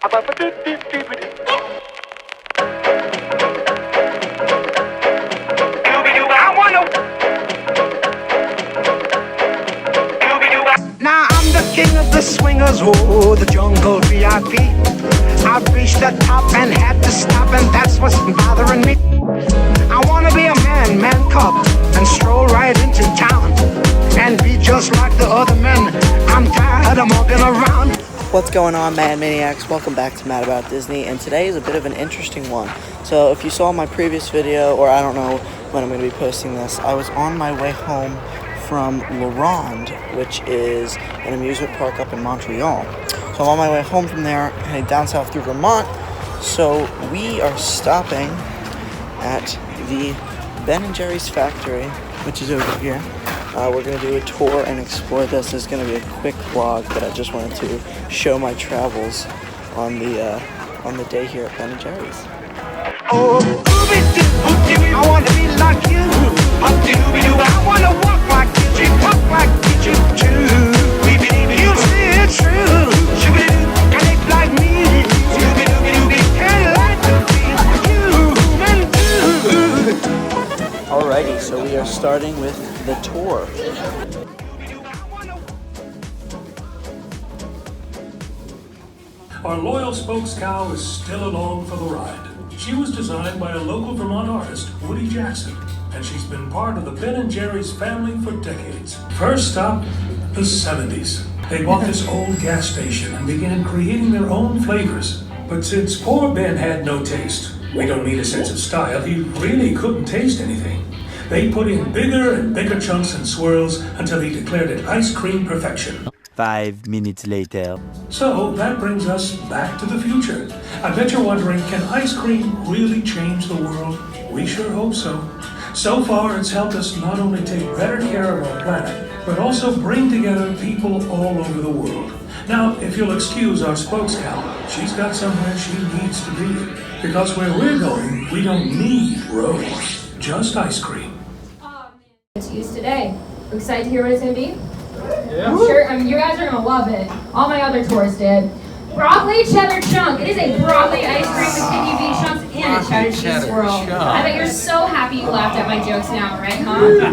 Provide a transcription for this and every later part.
Now I'm the king of the swingers, oh, the jungle VIP. I've reached the top and had to stop, and that's what's bothering me. I wanna be a man cub, and stroll right into town, and be just like the other men. I'm tired of walking around. What's going on, Mad Maniacs? Welcome back to Mad About Disney, and today is a bit of an interesting one. So if you saw my previous video, or I don't know when I'm going to be posting this, I was on my way home from Vermont, which is an amusement park up in Montreal. So I'm on my way home from there, heading down south through Vermont. So we are stopping at the Ben & Jerry's factory, which is over here. We're going to do a tour and explore this. This is going to be a quick vlog, but I just wanted to show my travels on the day here at Ben & Jerry's. Oh, I want to be like you. I want to walk like you, talk like you too. You see it's true. And it's like me. And like to be human too. Alrighty, so we are starting with the tour. Our loyal spokes cow is still along for the ride. She was designed by a local Vermont artist, Woody Jackson, and she's been part of the Ben & Jerry's family for decades. First stop, the 70s. They bought this old gas station and began creating their own flavors. But since poor Ben had no taste, we don't need a sense of style, he really couldn't taste anything. They put in bigger and bigger chunks and swirls until he declared it ice cream perfection. 5 minutes later. So that brings us back to the future. I bet you're wondering, can ice cream really change the world? We sure hope so. So far, it's helped us not only take better care of our planet, but also bring together people all over the world. Now, if you'll excuse our spokescow, she's got somewhere she needs to be. Because where we're going, we don't need roads, just ice cream. To use today. We're excited to hear what it's going to be. Yeah. I'm sure you guys are going to love it. All my other tours did. Broccoli cheddar chunk. It is a broccoli ice cream with sticky bean chunks and a cheddar cheese swirl. I bet you're so happy you laughed at my jokes now, right, huh?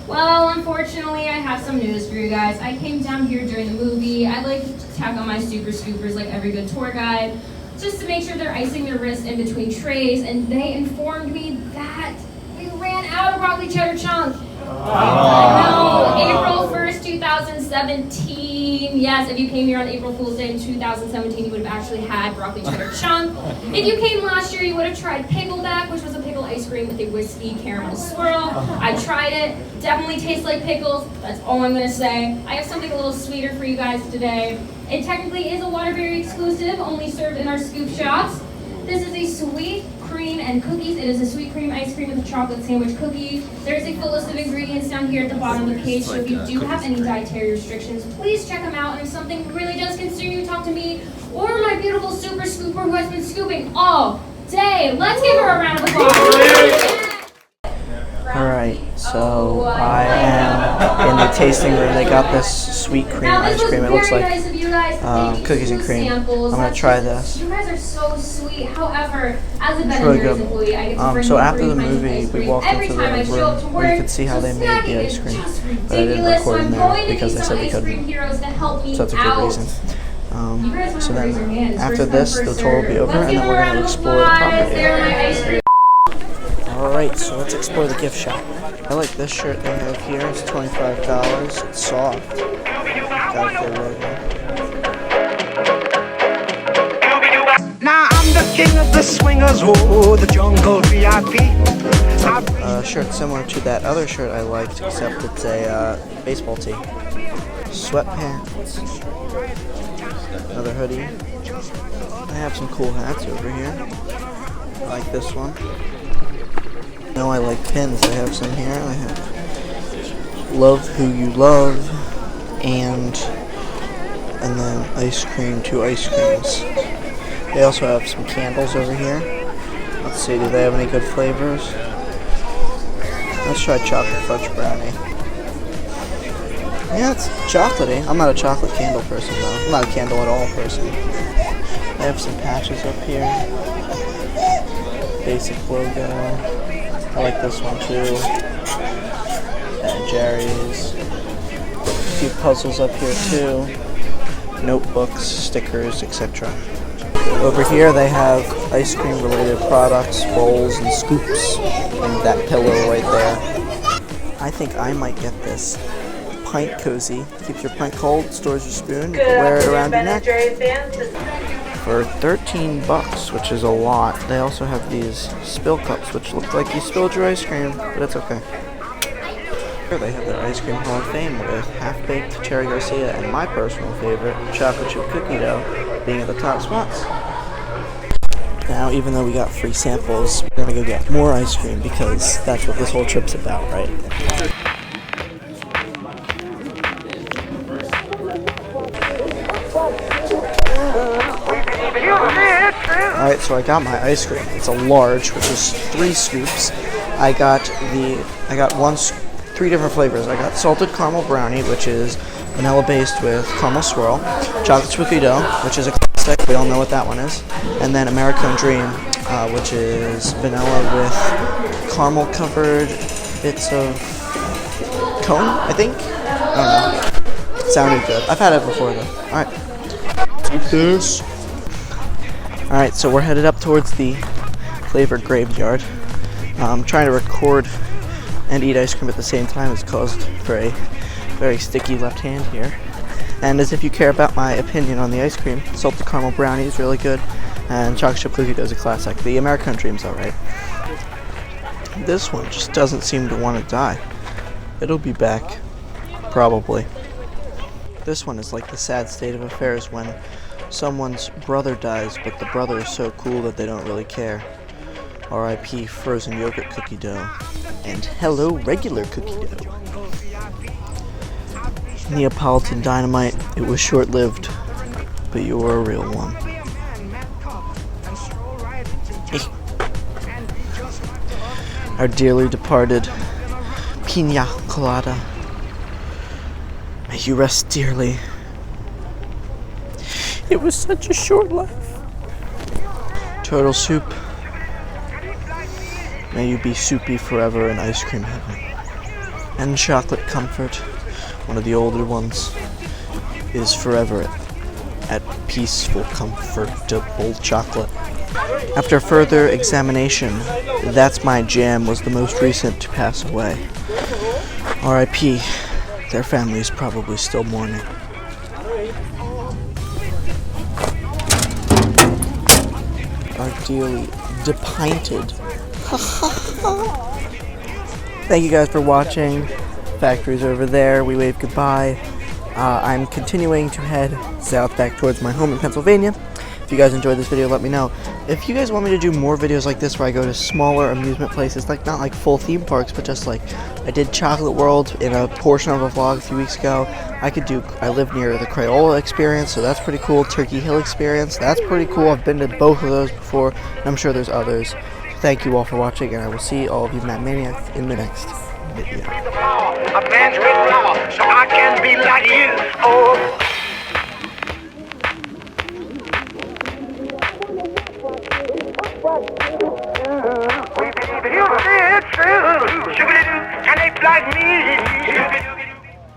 Well, unfortunately, I have some news for you guys. I came down here during the movie. I like to tack on my super scoopers like every good tour guide, just to make sure they're icing their wrist in between trays, and they informed me that we ran out of broccoli cheddar chunk. No, April 1st, 2017. Yes, if you came here on April Fool's Day in 2017, you would have actually had broccoli cheddar chunk. If you came last year, you would have tried pickleback, which was a pickle ice cream with a whiskey caramel swirl. I tried it. Definitely tastes like pickles. That's all I'm going to say. I have something a little sweeter for you guys today. It technically is a Waterbury exclusive, only served in our scoop shops. This is a sweet cream and cookies. It is a sweet cream ice cream with a chocolate sandwich cookie. There's a full list of ingredients down here at the bottom of the page, so if you do have any dietary restrictions, please check them out. And if something really does concern you, talk to me or my beautiful super scooper who has been scooping all day. Let's give her a round of applause. Alright, so I am in the tasting room. They got this sweet cream ice cream. It looks like cookies and cream. I'm going to try this. You guys are so sweet. However, as a Ben & Really Jerry's good. employee, I get to bring So you after 3 the kinds of movie, ice we cream walked every into the time I show up to room where you work. could see how they made Snacking the is ice cream. just But I didn't ridiculous, so record in I'm there going to because need they some said we ice cream couldn't. heroes to help me So that's a good out. reason. You guys want So to raise your then hands. after First this, come, the first tour will be served. over, Let's and give then them a we're round going to of explore the applause. property. They're my ice cream. Alright, so let's explore the gift shop. I like this shirt they have here. It's $25. It's soft. Got it there right now. Now I'm the king of the swingers, oh, the jungle VIP. Shirt similar to that other shirt I liked, except it's a baseball tee. Sweatpants. Another hoodie. I have some cool hats over here. I like this one. Now I like pins. I have some here. I have Love Who You Love and then ice cream, 2 ice creams. They also have some candles over here. Let's see, do they have any good flavors? Let's try chocolate fudge brownie. Yeah, it's chocolatey. I'm not a chocolate candle person though. I'm not a candle at all person. I have some patches up here. Basic logo. I like this one too. Jerry's. A few puzzles up here too. Notebooks, stickers, etc. Over here they have ice cream related products, bowls and scoops, and that pillow right there. I think I might get this pint cozy. Keeps your pint cold, stores your spoon, you can wear it around your neck. For $13, which is a lot. They also have these spill cups, which look like you spilled your ice cream, but it's okay. Here they have their Ice Cream Hall of Fame with half-baked Cherry Garcia and my personal favorite, chocolate chip cookie dough, being at the top spots. Now, even though we got free samples, we're gonna go get more ice cream because that's what this whole trip's about, right? Alright, so I got my ice cream. It's a large, which is 3 scoops. I got 3 different flavors. I got salted caramel brownie, which is vanilla based with caramel swirl, chocolate cookie dough, which is a classic, we all know what that one is, and then American Dream, which is vanilla with caramel covered bits of cone, I think? I don't know. It sounded good. I've had it before though. Alright. Take this. Alright, so we're headed up towards the flavor graveyard. Trying to record and eat ice cream at the same time has caused for a very sticky left hand here. And as if you care about my opinion on the ice cream, salted caramel brownie is really good, and chocolate chip cookie dough is a classic. The American Dream's alright. This one just doesn't seem to want to die. It'll be back, probably. This one is like the sad state of affairs when someone's brother dies, but the brother is so cool that they don't really care. R.I.P. frozen yogurt cookie dough. And hello, regular cookie dough. Neapolitan dynamite, it was short-lived, but you were a real one. Our dearly departed Pina Colada. May you rest dearly. It was such a short life. Turtle soup. May you be soupy forever in ice cream heaven. And chocolate comfort, one of the older ones, is forever at peaceful, comfortable chocolate. After further examination, That's My Jam was the most recent to pass away. R.I.P. Their family is probably still mourning. Our dearly depinted. Thank you guys for watching. Factory's over there. We wave goodbye. I'm continuing to head south back towards my home in Pennsylvania. If you guys enjoyed this video, let me know. If you guys want me to do more videos like this where I go to smaller amusement places, like not like full theme parks, but just like I did Chocolate World in a portion of a vlog a few weeks ago. I live near the Crayola experience, so that's pretty cool. Turkey Hill experience, that's pretty cool. I've been to both of those before, and I'm sure there's others. So thank you all for watching, and I will see all of you Mad Maniacs in the next video. A man's with power, so I can be like you. Oh. We believe you, it's true. Can they like me?